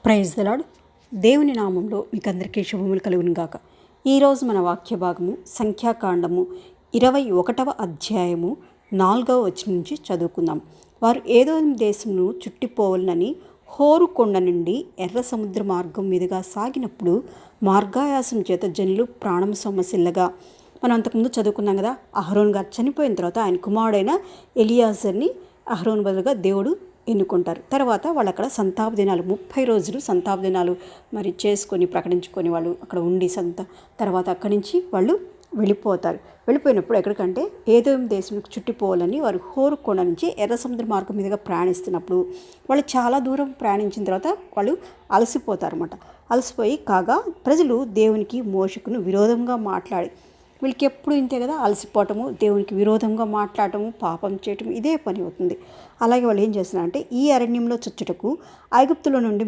Praise the lord. దేవుని నామంలో మీకు అందరికీ శుభములు కలుగును గాక. ఈరోజు మన వాక్య భాగము సంఖ్యాకాండము 21వ అధ్యాయము 4వ వచనం నుంచి చదువుకుందాం. వారు ఏదోం దేశమును చుట్టిపోవాలని హోరు కొండ నుండి ఎర్ర సముద్ర మార్గం మీదుగా సాగినప్పుడు మార్గాయాసం చేత జనులు ప్రాణం సొమ్మసిల్లగా. మనం అంతకుముందు చదువుకున్నాం కదా, అహరోన్ గారు చనిపోయిన తర్వాత ఆయన కుమారుడైన ఎలియాజర్ని అహరోన్ బదులుగా దేవుడు ఎన్నుకుంటారు. తర్వాత వాళ్ళు అక్కడ సంతాప దినాలు 30 రోజులు సంతాప దినాలు మరి చేసుకొని ప్రకటించుకొని వాళ్ళు అక్కడ ఉండి తర్వాత అక్కడి నుంచి వాళ్ళు వెళ్ళిపోతారు. వెళ్ళిపోయినప్పుడు ఎక్కడికంటే ఏదోం దేశంలో చుట్టిపోవాలని వారు హోరు కొండ నుంచి ఎర్ర సముద్ర మార్గం మీదుగా ప్రయాణిస్తున్నప్పుడు వాళ్ళు చాలా దూరం ప్రయాణించిన తర్వాత వాళ్ళు అలసిపోతారు అన్నమాట. అలసిపోయి కాగా ప్రజలు దేవునికి మోషకును విరోధంగా మాట్లాడి, వీళ్ళకి ఎప్పుడు ఇంతే కదా, అలసిపోవటము, దేవునికి విరోధంగా మాట్లాడటము, పాపం చేయటం ఇదే పని అవుతుంది. అలాగే వాళ్ళు ఏం చేస్తున్నారంటే ఈ అరణ్యంలో చచ్చుటకు ఐగుప్తులో నుండి